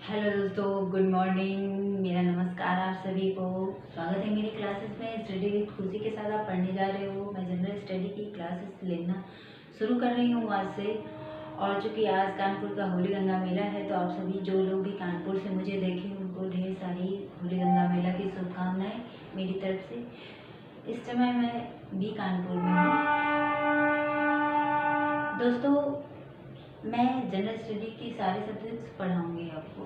Hello दोस्तों, good morning. मेरा नमस्कार आप सभी को। स्वागत है मेरी क्लासेस में। स्टडी विद खुशी के साथ आप पढ़ने जा रहे हो। मैं जनरल स्टडी की क्लासेस लेना शुरू कर रही हूँ आज से। और चूँकि आज कानपुर का होली गंगा मेला है, तो आप सभी जो लोग भी कानपुर से मुझे देखें उनको ढेर सारी होली गंगा मेला की शुभकामनाएँ मेरी तरफ से। इस समय मैं भी कानपुर में हूँ। दोस्तों, मैं जनरल स्टडी की सारे सब्जेक्ट्स पढ़ाऊँगी आपको।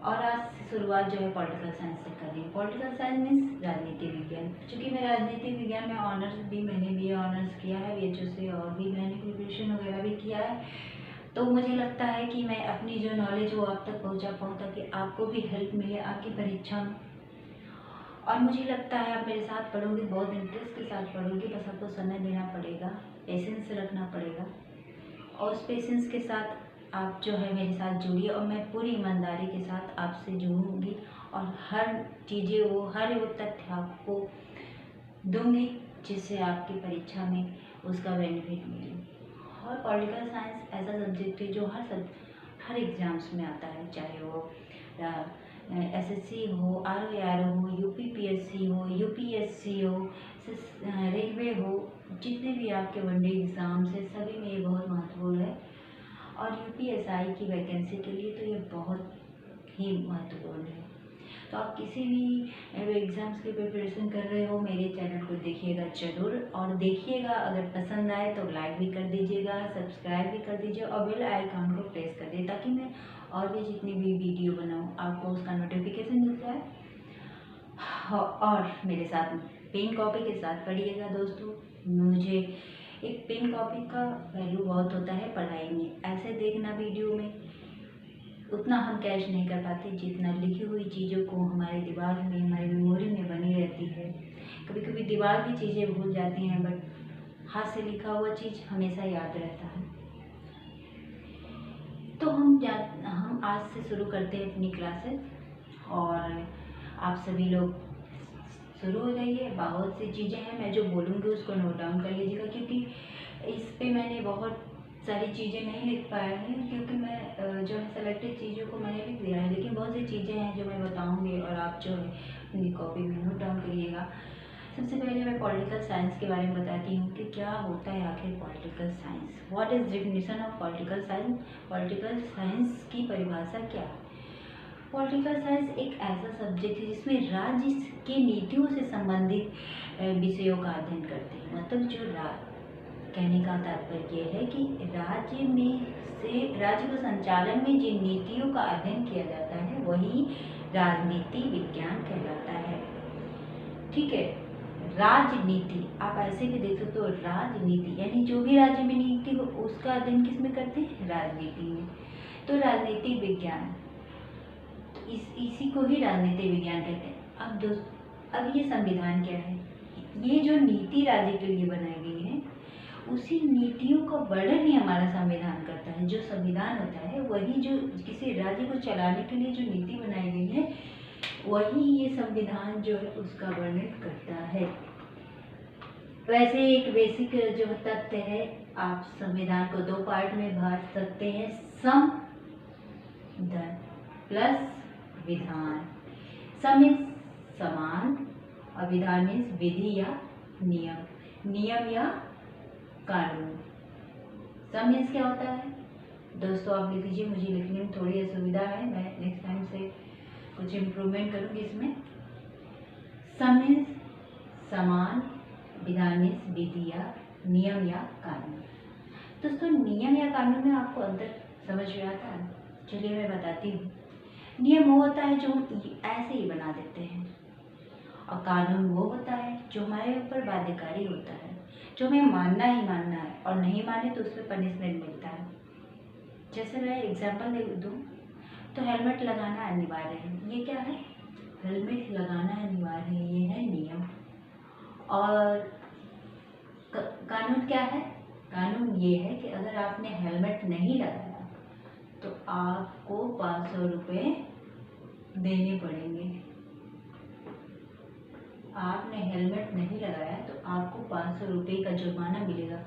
और आज से शुरुआत जो है पॉलिटिकल साइंस से कर रही हूँ। पॉलिटिकल साइंस मीन्स राजनीति विज्ञान। चूँकि मैं राजनीति विज्ञान में ऑनर्स भी मैंने BA ऑनर्स किया है BHU से, और भी मैंने प्रिपरेशन वगैरह भी किया है। तो मुझे लगता है कि मैं अपनी जो नॉलेज वो आप तक पहुँचा पाऊँ, ताकि आपको भी हेल्प मिले आपकी परीक्षा में। और मुझे लगता है आप मेरे साथ पढ़ोगे, बहुत इंटरेस्ट के साथ पढ़ोगे। बस आपको समय देना पड़ेगा, पेशेंस रखना पड़ेगा, और उस पेशेंस के साथ आप जो है मेरे साथ जुड़िए। और मैं पूरी ईमानदारी के साथ आपसे जुड़ूंगी, और हर चीज़ें वो हर वो तथ्य आपको दूंगी जिससे आपकी परीक्षा में उसका बेनिफिट मिले। और पॉलिटिकल साइंस ऐसा सब्जेक्ट है जो हर एग्ज़ाम्स में आता है, चाहे वो SSC हो, ROAR हो, UPPSC हो, UPSC हो, रेलवे हो, जितने भी आपके वनडे एग्ज़ाम्स है सभी में ये बहुत महत्वपूर्ण है। और UPSI की वैकेंसी के लिए तो ये बहुत ही महत्वपूर्ण है। तो आप किसी भी एग्ज़ाम्स की प्रिपरेशन कर रहे हो, मेरे चैनल को देखिएगा ज़रूर। और देखिएगा, अगर पसंद आए तो लाइक भी कर दीजिएगा, सब्सक्राइब भी कर दीजिए, और बेल आइकन को प्रेस कर दीजिए, ताकि मैं और भी जितनी भी वीडियो बनाऊँ आपको उसका नोटिफिकेशन मिल जाए। और मेरे साथ पेन कॉपी के साथ पढ़िएगा दोस्तों। मुझे एक पेन कॉपी का वैल्यू बहुत होता है पढ़ाई में। ऐसे देखना वीडियो में उतना हम कैच नहीं कर पाते जितना लिखी हुई चीज़ों को हमारे दिमाग में, हमारी मेमोरी में बनी रहती है। कभी कभी दिमाग की चीज़ें भूल जाती हैं, बट हाथ से लिखा हुआ चीज़ हमेशा याद रहता है। तो हम आज से शुरू करते हैं अपनी क्लासेस, और आप सभी लोग शुरू हो जाइए। बहुत सी चीज़ें हैं, मैं जो बोलूँगी उसको नोट डाउन कर लीजिएगा, क्योंकि इस पे मैंने बहुत सारी चीज़ें नहीं लिख पाया है, क्योंकि मैं जो है सेलेक्टेड चीज़ों को मैंने लिख दिया है। लेकिन बहुत सी चीज़ें हैं जो मैं बताऊँगी, और आप जो है अपनी कॉपी में नोट डाउन करिएगा। सबसे पहले मैं पॉलिटिकल साइंस के बारे में बताती हूँ कि क्या होता है आखिर political science. What is definition of political science. Political science की परिभाषा क्या है। पॉलिटिकल साइंस एक ऐसा सब्जेक्ट है जिसमें राज्य की नीतियों से संबंधित विषयों का अध्ययन करते हैं। मतलब कहने का तात्पर्य यह है कि राज्य को संचालन में जिन नीतियों का अध्ययन किया जाता है वही राजनीति विज्ञान कहलाता है। ठीक है, राजनीति आप ऐसे भी देख सकते हो। राजनीति यानी जो भी राज्य में नीति हो उसका अध्ययन किस में करते हैं, राजनीति में। तो राजनीतिक विज्ञान, इसी को ही राजनीति विज्ञान कहते हैं। अब ये संविधान क्या है। ये जो नीति राज्य के लिए बनाई गई है, उसी नीतियों का वर्णन ही हमारा संविधान करता है। जो संविधान होता है वही जो किसी राज्य को चलाने के लिए जो नीति बनाई गई है, वही ये संविधान जो है उसका वर्णन करता है। वैसे एक बेसिक जो तथ्य है, आप संविधान को दो पार्ट में बांट सकते हैं, संविधान प्लस विधान। सम मीन्स समान, और विधान मीन्स विधि या नियम या कानून। सम मीन्स क्या होता है दोस्तों, आप लिख लीजिए। मुझे लिखने में थोड़ी असुविधा है, मैं नेक्स्ट टाइम से कुछ इम्प्रूवमेंट करूँगी इसमें। सम मीन्स समान, विधान मीन्स विधि या नियम या कानून। दोस्तों, नियम या कानून में आपको अंतर समझ में आता है? चलिए मैं बताती हूँ। नियम वो होता है जो हम ऐसे ही बना देते हैं, और कानून वो होता है जो हमारे ऊपर बाध्यकारी होता है, जो हमें मानना ही मानना है, और नहीं माने तो उस पर पनिशमेंट मिलता है। जैसे मैं एग्जांपल दे दूँ तो हेलमेट लगाना अनिवार्य है। ये क्या है, हेलमेट लगाना अनिवार्य है, ये है नियम। और कानून क्या है, कानून ये है कि अगर आपने हेलमेट नहीं लगाया तो आपको 500 रुपये देने पड़ेंगे। आपने हेलमेट नहीं लगाया तो आपको 500 रुपये का जुर्माना मिलेगा।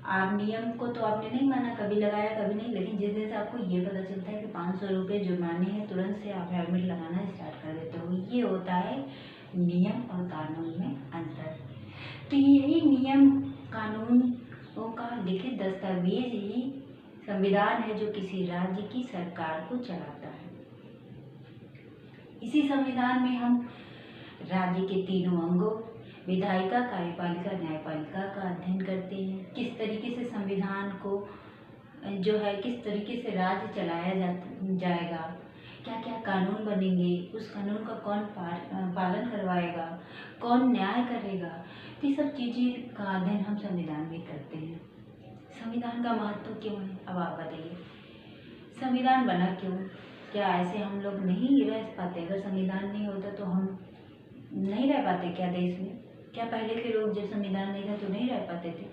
आप नियम को तो आपने नहीं माना, कभी लगाया कभी नहीं, लेकिन जिस दिन से आपको ये पता चलता है कि 500 रुपये जुर्माने हैं, तुरंत से आप हेलमेट लगाना स्टार्ट कर देते हो। ये होता है नियम और कानून में अंतर। तो यही नियम कानूनों का लिखित दस्तावेज ही संविधान है जो किसी राज्य की सरकार को चलाता है। इसी संविधान में हम राज्य के तीनों अंगों विधायिका, कार्यपालिका, न्यायपालिका का अध्ययन करते हैं। किस तरीके से संविधान को जो है किस तरीके से राज्य चलाया जाएगा, क्या क्या कानून बनेंगे, उस कानून का कौन पालन करवाएगा, कौन न्याय करेगा, ये सब चीज़ें का अध्ययन हम संविधान में करते हैं। संविधान का महत्व क्यों है, अब आप बताइए। संविधान बना क्यों? क्या ऐसे हम लोग नहीं रह पाते? अगर संविधान नहीं होता तो हम नहीं रह पाते क्या देश में? क्या पहले के लोग जब संविधान नहीं था तो नहीं रह पाते थे?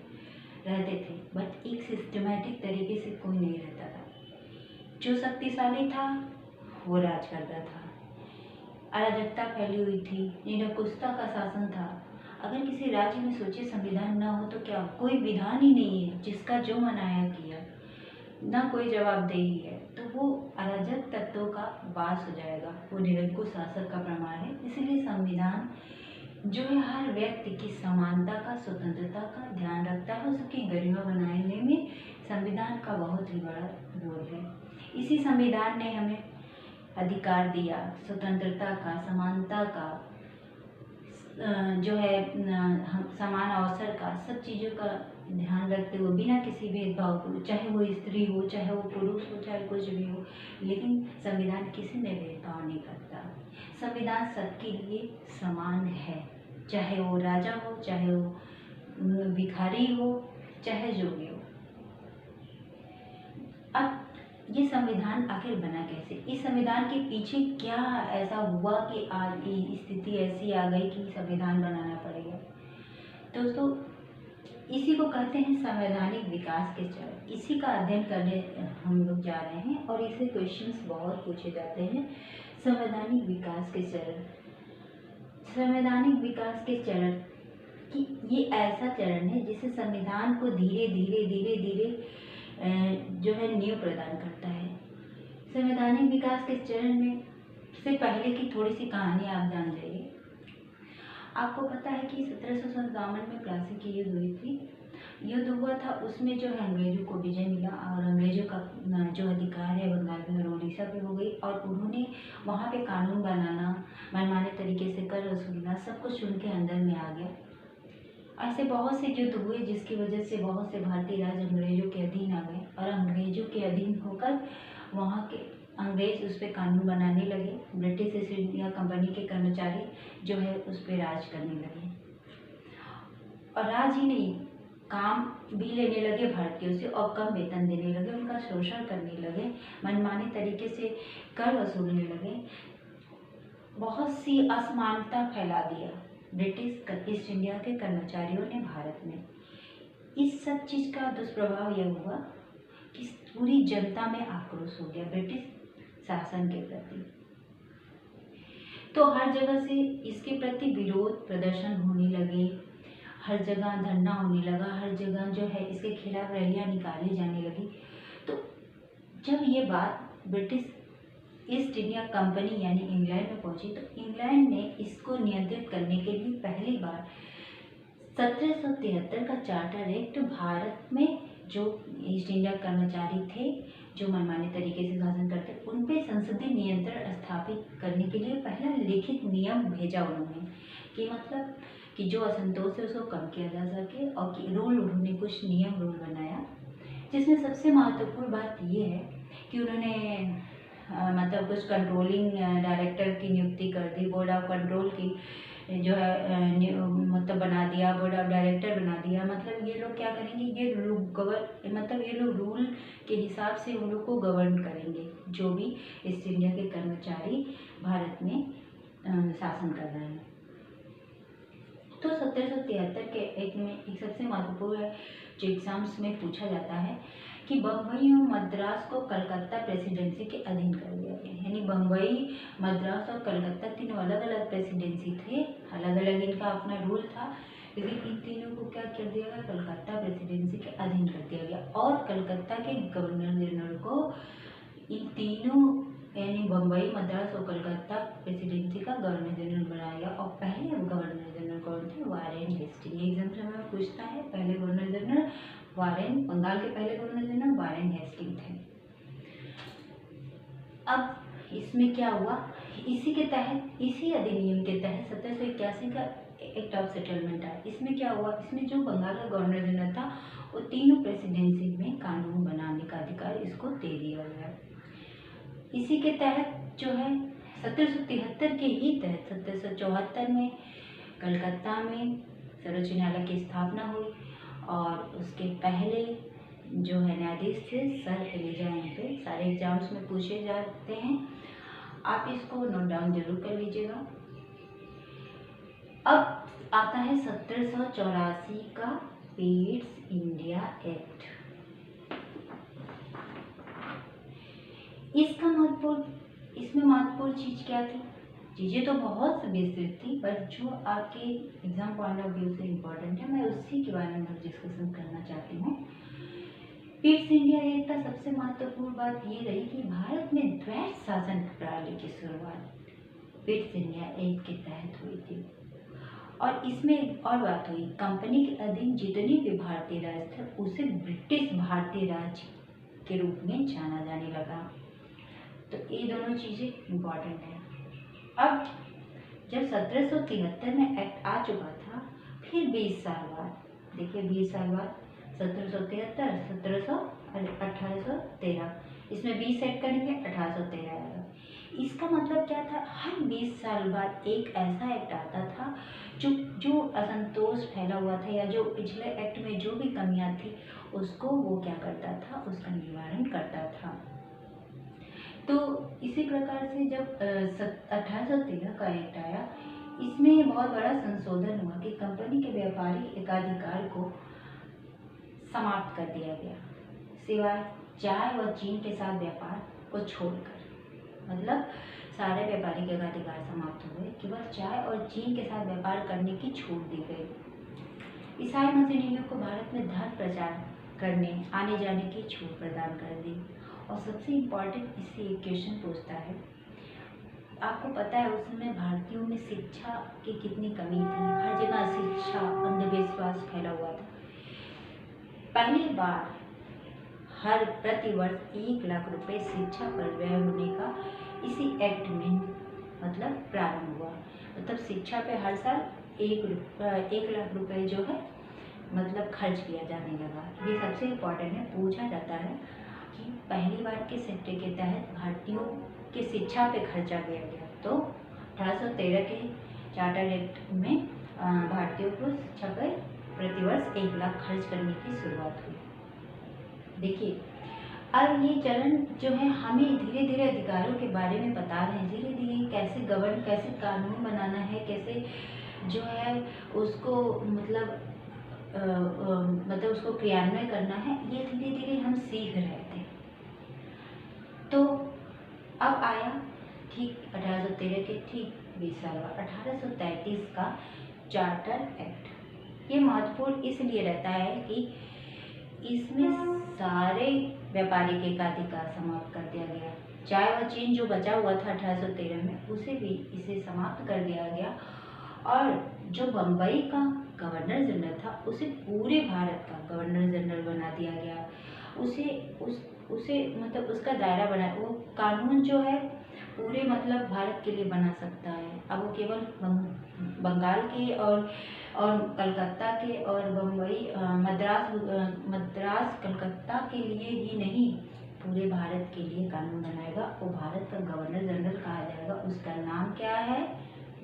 रहते थे, बट एक सिस्टमेटिक तरीके से कोई नहीं रहता था। जो शक्तिशाली था वो राज करता था, अराजकता फैली हुई थी, निरंकुशता का शासन था। अगर किसी राज्य में सोचे संविधान ना हो तो क्या कोई विधान ही नहीं है, जिसका जो मन आया किया, ना कोई जवाबदेही है, तो वो अराजक तत्वों का वास हो जाएगा, वो निरंकुश शासक का प्रमाण है। इसलिए संविधान जो है हर व्यक्ति की समानता का, स्वतंत्रता का ध्यान रखता है, उसकी गरिमा बनाने में संविधान का बहुत ही बड़ा रोल है। इसी संविधान ने हमें अधिकार दिया, स्वतंत्रता का, समानता का, जो है समान अवसर का, सब चीज़ों का ध्यान रखते हुए बिना किसी भेदभाव को, चाहे वो स्त्री हो, चाहे वो पुरुष हो, चाहे कुछ भी हो, लेकिन संविधान किसी में भेदभाव नहीं करता। संविधान सबके लिए समान है, चाहे वो राजा हो, चाहे वो भिखारी हो, चाहे जो भी हो। अब ये संविधान आखिर बना कैसे? इस संविधान के पीछे क्या ऐसा हुआ कि आज की स्थिति ऐसी आ गई कि संविधान बनाना पड़ेगा? दोस्तों, इसी को कहते हैं संवैधानिक विकास के चरण। इसी का अध्ययन करने हम लोग जा रहे हैं और इससे क्वेश्चंस बहुत पूछे जाते हैं। संवैधानिक विकास के चरण, संवैधानिक विकास के चरण कि ये ऐसा चरण है जिससे संविधान को धीरे धीरे जो है नींव प्रदान करता है। संवैधानिक विकास के चरण में से पहले की थोड़ी सी कहानी आप जान जाइए। आपको पता है कि 1757 में प्लासी की युद्ध हुई थी। युद्ध हुआ था, उसमें जो है अंग्रेजों को विजय मिला और अंग्रेजों का जो अधिकार है बंगाल में और उड़ीसा पे हो गई, और उन्होंने वहाँ पे कानून बनाना, मनमाने तरीके से कर वसूलना, सब कुछ उनके अंदर में आ गया। ऐसे बहुत से युद्ध हुए जिसकी वजह से बहुत से भारतीय राज्य अंग्रेजों के अधीन आ गए और अंग्रेजों के अधीन होकर वहाँ के अंग्रेज उस पर कानून बनाने लगे। ब्रिटिश ईस्ट इंडिया कंपनी के कर्मचारी जो है उस पर राज करने लगे, और राज ही नहीं, काम भी लेने लगे भारतीयों से और कम वेतन देने लगे, उनका शोषण करने लगे, मनमाने तरीके से कर वसूलने लगे, बहुत सी असमानता फैला दिया ब्रिटिश ईस्ट इंडिया के कर्मचारियों ने भारत में। इस सब चीज़ का दुष्प्रभाव यह हुआ कि पूरी जनता में आक्रोश हो गया ब्रिटिश शासन के प्रति। तो हर जगह से इसके प्रति विरोध प्रदर्शन होने लगे, हर जगह धरना होने लगा, हर जगह जो है इसके खिलाफ रैलियां निकाली जाने लगी। तो जब ये बात ब्रिटिश ईस्ट इंडिया कंपनी यानी इंग्लैंड में पहुंची, तो इंग्लैंड ने इसको नियंत्रित करने के लिए पहली बार 1773 का चार्टर एक्ट भारत में जो ईस्ट इंडिया कर्मचारी थे जो मनमाने तरीके से शासन करते, उन पे संसदीय नियंत्रण स्थापित करने के लिए पहला लिखित नियम भेजा उन्होंने, कि मतलब कि जो असंतोष है उसको कम किया जा सके, और कि उन्होंने कुछ नियम रूल बनाया, जिसमें सबसे महत्वपूर्ण बात ये है कि उन्होंने मतलब कुछ कंट्रोलिंग डायरेक्टर की नियुक्ति कर दी, बोर्ड ऑफ कंट्रोल की जो है मतलब बना दिया, बोर्ड ऑफ डायरेक्टर बना दिया। मतलब ये लोग क्या करेंगे, ये लोग रूल के हिसाब से उन लोग को गवर्न करेंगे, जो भी ईस्ट इंडिया के कर्मचारी भारत में शासन कर रहे हैं। तो 1773 के एक्ट में एक सबसे महत्वपूर्ण है जो एग्जाम्स में पूछा जाता है कि बम्बई और मद्रास को कलकत्ता प्रेसिडेंसी के अधीन कर दिया गया। यानी बम्बई, मद्रास और कलकत्ता तीनों अलग अलग प्रेसिडेंसी थे, अलग अलग इनका अपना रूल था, लेकिन इन तीनों को क्या कर दिया गया, कलकत्ता प्रेसिडेंसी के अधीन कर दिया गया और कलकत्ता के गवर्नर जनरल को इन तीनों यानी बम्बई, मद्रास और कलकत्ता प्रेसिडेंसी का गवर्नर जनरल बनाया गया। और पहले गवर्नर जनरल कौन थे, वारेन हेस्टिंग। एग्जाम में पूछता है, पहले गवर्नर जनरल वारेन, बंगाल के पहले गवर्नर जनरल वारेन हेस्टिंग थे। अब इसमें क्या हुआ, इसी के तहत, इसी अधिनियम के तहत 1781 का एक्ट ऑफ सेटलमेंट आया। इसमें क्या हुआ, इसमें जो बंगाल का गवर्नर जनरल था वो तीनों प्रेसिडेंसी में कानून बनाने का अधिकार इसको दे दिया गया। इसी के तहत जो है 1773 के ही तहत 1774 में कलकत्ता में सर्वोच्च न्यायालय की स्थापना हुई और उसके पहले जो है न्यायाधीश थे सर एलिजा हेम्पे। सारे एग्जाम्स में पूछे जाते हैं, आप इसको नोट डाउन जरूर कर लीजिएगा। अब आता है 1784 का पीट्स इंडिया एक्ट। इसका इसमें महत्वपूर्ण चीज क्या थी, चीजें तो बहुत बेसिक थी पर जो आपके एग्जाम पॉइंट ऑफ व्यू से इम्पोर्टेंट है मैं उसी के बारे में डिस्कशन करना चाहती हूँ। पीट्स इंडिया एक्ट का सबसे महत्वपूर्ण बात ये रही कि भारत में द्वैत शासन प्रणाली की शुरुआत पीट्स इंडिया एक्ट के तहत हुई थी। और इसमें एक और बात हुई, कंपनी के अधीन जितने भी भारतीय राज्य थे उसे ब्रिटिश भारतीय राज्य के रूप में जाना जाने लगा। तो ये दोनों चीज़ें इम्पॉर्टेंट हैं। अब जब 1773 में एक्ट आ चुका था, फिर 20 साल बाद, देखिए 20 साल बाद 1773, 1813, इसमें 20 ऐड करेंगे 1813 आएगा। इसका मतलब क्या था, हर 20 साल बाद एक ऐसा एक्ट आता था जो असंतोष फैला हुआ था या जो पिछले एक्ट में जो भी कमियां थी उसको वो क्या करता था, उसका निवारण करता था। तो इसी प्रकार से जब 1813 का एक्ट आया, इसमें बहुत बड़ा संशोधन हुआ कि कंपनी के व्यापारी एकाधिकार को समाप्त कर दिया गया, सिवाय चाय व चीन के साथ व्यापार को छोड़कर। मतलब सारे व्यापारी के अधिकार समाप्त हो गए, केवल चाय और चीन के साथ व्यापार करने की छूट दी गई। ईसाई मसीहियों को भारत में धर्म प्रचार करने आने जाने की छूट प्रदान कर दी। और सबसे इम्पोर्टेंट इससे एक क्वेश्चन पूछता है, आपको पता है उस समय भारतीयों में शिक्षा की कितनी कमी थी, हर जगह शिक्षा अंधविश्वास फैला हुआ था। पहली बार हर प्रतिवर्ष 1 लाख रुपए शिक्षा पर व्यय होने का इसी एक्ट में मतलब प्रारंभ हुआ। मतलब शिक्षा पे हर साल 1 लाख रुपए जो है मतलब खर्च किया जाने लगा। ये सबसे इम्पोर्टेंट है, पूछा जाता है कि पहली बार किस एक्ट के तहत भारतीयों के शिक्षा पे खर्चा किया गया। तो 1813 के चार्टर एक्ट में भारतीयों को शिक्षा पर प्रतिवर्ष 1 लाख खर्च करने की शुरुआत हुई। देखिए अब ये चरण जो है हमें धीरे धीरे अधिकारों के बारे में बता रहे हैं, धीरे धीरे कैसे कानून बनाना है, कैसे जो है उसको मतलब उसको क्रियान्वयन करना है, ये धीरे धीरे हम सीख रहे थे। तो अब आया ठीक 1813 के ठीक 20 साल बाद 1833 का चार्टर एक्ट। ये महत्वपूर्ण इसलिए रहता है कि इसमें सारे व्यापारिक एकाधिकार समाप्त कर दिया गया। चाय व चीन जो बचा हुआ था 1813 में उसे भी इसे समाप्त कर दिया गया। और जो बम्बई का गवर्नर जनरल था उसे पूरे भारत का गवर्नर जनरल बना दिया गया। उसे मतलब उसका दायरा बना, वो कानून जो है पूरे मतलब भारत के लिए बना सकता है। अब वो केवल बंगाल के और कलकत्ता के और बम्बई मद्रास कलकत्ता के लिए ही नहीं, पूरे भारत के लिए कानून बनाएगा। वो भारत का गवर्नर जनरल कहा जाएगा। उसका नाम क्या है,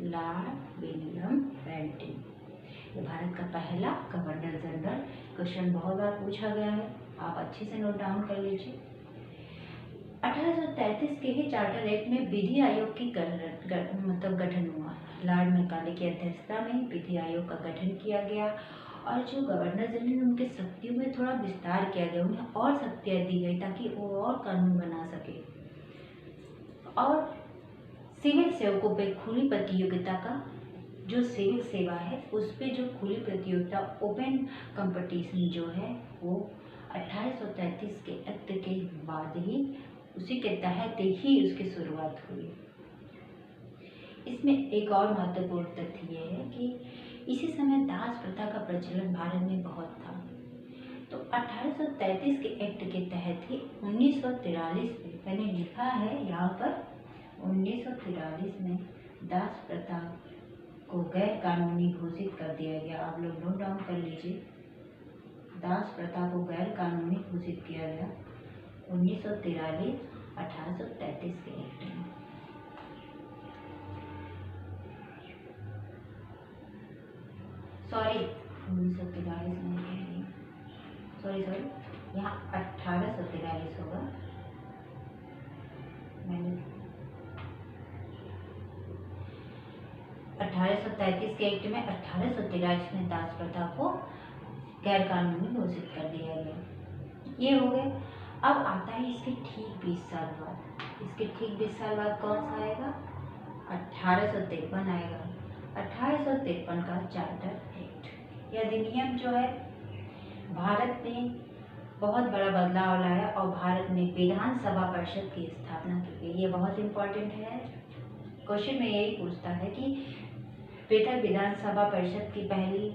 लॉर्ड विलियम बेंटिक। ये भारत का पहला गवर्नर जनरल। क्वेश्चन बहुत बार पूछा गया है, आप अच्छे से नोट डाउन कर लीजिए। 1833 के ही चार्टर एक्ट में विधि आयोग की गठन हुआ। लॉर्ड मैकाले की अध्यक्षता में विधि आयोग का गठन किया गया और जो गवर्नर जनरल उनके शक्तियों में थोड़ा विस्तार किया गया, उन्हें और शक्तियाँ दी गई ताकि वो और कानून बना सके। और सिविल सेवकों पर खुली प्रतियोगिता का जो सिविल सेवा है उस पे जो खुली प्रतियोगिता ओपन कंपटीशन जो है वो 1833 के एक्ट के बाद ही उसी के तहत ही उसकी शुरुआत हुई। इसमें एक और महत्वपूर्ण तथ्य ये है कि इसी समय दास प्रथा का प्रचलन भारत में बहुत था। तो 1833 के एक्ट के तहत ही 1943 में, मैंने लिखा है यहाँ पर 1943 में दास प्रथा को गैर कानूनी घोषित कर दिया गया। आप लोग नोट डाउन कर लीजिए, दास प्रथा को गैर कानूनी घोषित किया गया 1943 1833 के एक्ट में। सॉरी 1943 में कह रही हूँ, सॉरी यहाँ 1843 होगा। मैंने 1833 के एक्ट में 1843 में दास प्रथा को गैर कानूनी घोषित कर दिया गया। ये हो गए। अब आता है इसके ठीक 20 साल बाद। इसके ठीक 20 साल बाद कौन सा आएगा? 1853 आएगा। 1853 का चार्टर एक्ट, यह अधिनियम जो है भारत में बहुत बड़ा बदलाव लाया और भारत में विधानसभा परिषद की स्थापना की गई। ये बहुत इम्पोर्टेंट है। क्वेश्चन में यही पूछता है कि बेटा विधानसभा परिषद की पहली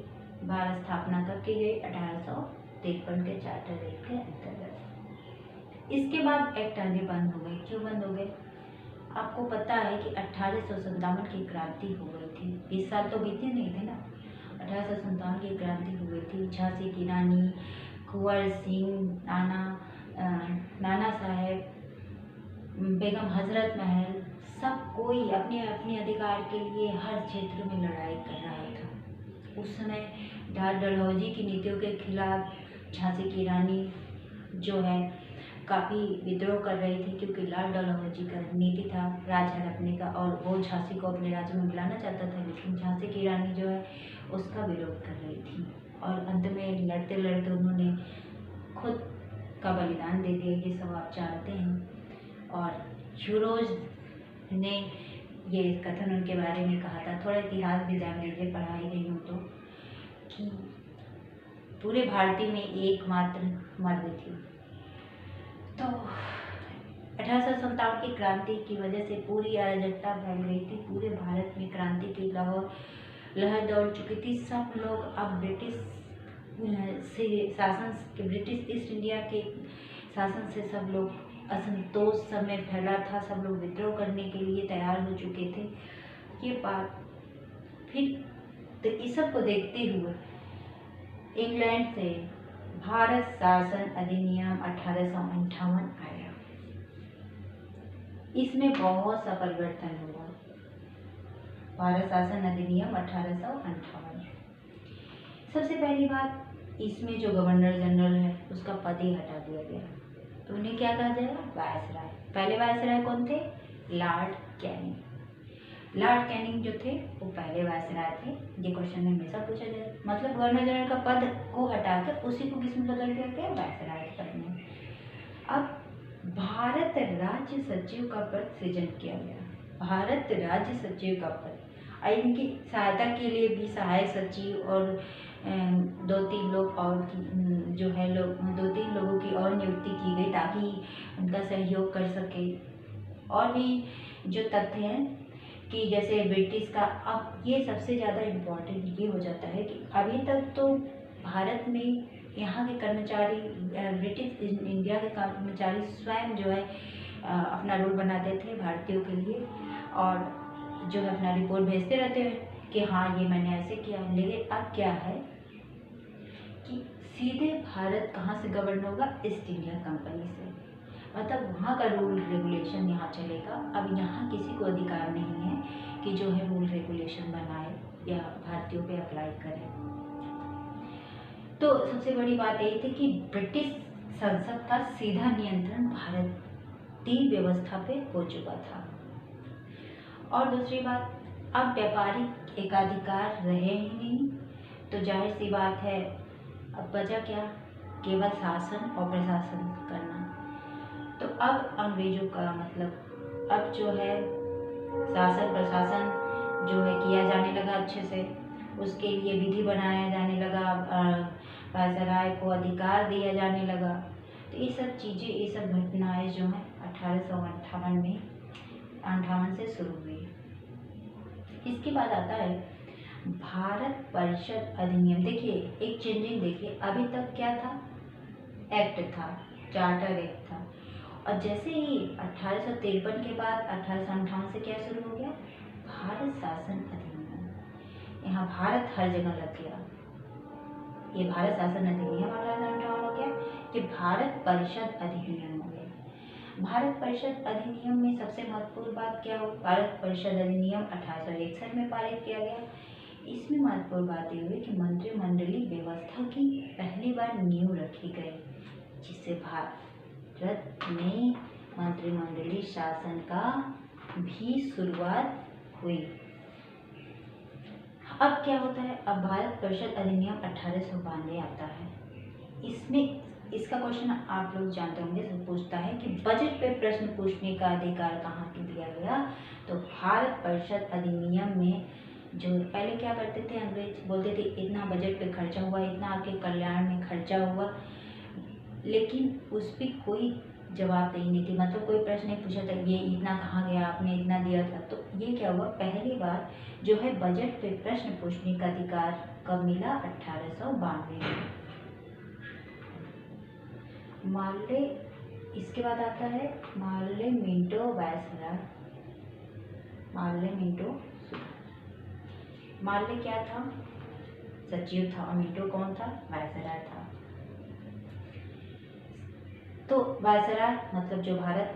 बार स्थापना कब की गई? 1853 के चार्टर एक्ट के अंतर्गत। इसके बाद एक्ट आगे बंद हो गए। क्यों बंद हो गए? आपको पता है कि 1857 की क्रांति हो गई थी। 20 साल तो बीते नहीं थे ना। 1857 की क्रांति हो गई थी। झांसी की रानी, कुंवर सिंह, नाना साहेब, बेगम हजरत महल, सब कोई अपने अपने अधिकार के लिए हर क्षेत्र में लड़ाई कर रहा था। उस समय डलहौजी की नीतियों के खिलाफ झांसी की रानी जो है काफ़ी विद्रोह कर रही थी, क्योंकि लाल डलहौजी का नीति था राज हड़पने का और वो झांसी को अपने राज्य में बुलाना चाहता था, लेकिन झांसी की रानी जो है उसका विरोध कर रही थी और अंत में लड़ते लड़ते उन्होंने खुद का बलिदान दे दिया। ये सब आप जानते हैं। और यूरोज ने ये कथन उनके बारे में कहा था। थोड़ा इतिहास भी जान लीजिए, पढ़ाई गई हूँ तो, कि पूरे भारतीय में एकमात्र मर्द थी। तो 1857 की क्रांति की वजह से पूरी अराजकता फैल गई थी। पूरे भारत में क्रांति की लहर दौड़ चुकी थी। सब लोग अब ब्रिटिश ईस्ट इंडिया के शासन से सब लोग असंतोष समय फैला था। सब लोग विद्रोह करने के लिए तैयार हो चुके थे। ये बात फिर तो इस सब को देखते हुए इंग्लैंड से भारत शासन अधिनियम 1858 आया। इसमें बहुत सा परिवर्तन हुआ। भारत शासन अधिनियम 1858। सबसे पहली बात, इसमें जो गवर्नर जनरल है उसका पद ही हटा दिया गया। तो उन्हें क्या कहा जाएगा? वायसराय। पहले वायसराय कौन थे? Lord Canning. लॉर्ड कैनिंग जो थे वो पहले वायसराय थे। ये क्वेश्चन में हमेशा पूछा जाए। मतलब गवर्नर जनरल का पद को हटाकर उसी को किसमें बदल दिया गया? वायसराय के पद में। अब भारत राज्य सचिव का पद सृजन किया गया। भारत राज्य सचिव का पद, इनकी सहायता के लिए भी सहायक सचिव और 2-3 लोग और जो है दो तीन लोगों की और नियुक्ति की गई ताकि उनका सहयोग कर सके। और भी जो तथ्य हैं कि जैसे ब्रिटिश का, अब ये सबसे ज़्यादा इम्पोर्टेंट ये हो जाता है कि अभी तक तो भारत में यहाँ के कर्मचारी, ब्रिटिश इंडिया के कर्मचारी स्वयं जो है अपना रूल बनाते थे भारतीयों के लिए और जो है अपना रिपोर्ट भेजते रहते हैं कि हाँ ये मैंने ऐसे किया। लेकिन अब क्या है कि सीधे भारत कहाँ से गवर्न होगा? ईस्ट इंडिया कंपनी से। मतलब वहाँ का रूल रेगुलेशन यहाँ चलेगा। अब यहाँ किसी को अधिकार नहीं है कि जो है रूल रेगुलेशन बनाए या भारतीयों पे अप्लाई करे। तो सबसे बड़ी बात यही थी कि ब्रिटिश संसद का सीधा नियंत्रण भारतीय व्यवस्था पे हो चुका था। और दूसरी बात, अब व्यापारिक एकाधिकार रहे ही नहीं, तो जाहिर सी बात है अब बचा क्या? केवल शासन और प्रशासन करना। तो अब अंग्रेजों का मतलब अब जो है शासन प्रशासन जो है किया जाने लगा अच्छे से, उसके लिए विधि बनाया जाने लगा, वायसराय को अधिकार दिया जाने लगा। तो ये सब चीज़ें, ये सब घटनाएं जो हैं 1858 से शुरू हुई। इसके बाद आता है भारत परिषद अधिनियम। देखिए एक चेंजिंग, देखिए अभी तक क्या था, एक्ट था, चार्टर एक्ट था, और जैसे ही 1853 के बाद 1858 से क्या शुरू हो गया, भारत शासन अधिनियम। यहाँ भारत हर जगह लग गया, ये भारत शासन अधिनियम 1858 हो गया, कि भारत परिषद अधिनियम हो गया। भारत परिषद अधिनियम में सबसे महत्वपूर्ण बात क्या हो, भारत परिषद अधिनियम 1861 में पारित किया गया। इसमें महत्वपूर्ण बात ये हुई कि मंत्रिमंडलीय व्यवस्था की पहली बार नींव रखी गई, जिससे भारत में मंत्रिमंडलीय शासन का भी शुरुआत हुई। अब क्या होता है, अब भारत परिषद अधिनियम 1892 आता है। इसमें इसका क्वेश्चन आप लोग जानते होंगे, सब पूछता है कि बजट पे प्रश्न पूछने का अधिकार कहाँ के दिया गया। तो भारत परिषद अधिनियम में जो पहले क्या करते थे, अंग्रेज बोलते थे इतना बजट पे खर्चा हुआ, इतना आपके कल्याण में खर्चा हुआ, लेकिन उस पर कोई जवाब नहीं थी, मतलब कोई प्रश्न नहीं पूछा था ये इतना कहाँ गया, आपने इतना दिया था। तो ये क्या हुआ, पहली बार जो है बजट पे प्रश्न पूछने का अधिकार कब मिला, 1892 में। मार्ले, इसके बाद आता है Morley Minto viceroy. Morley Minto, Morley क्या था, सचिव था, और मिंटो कौन था, वायसराय था। तो वायसराय मतलब जो भारत में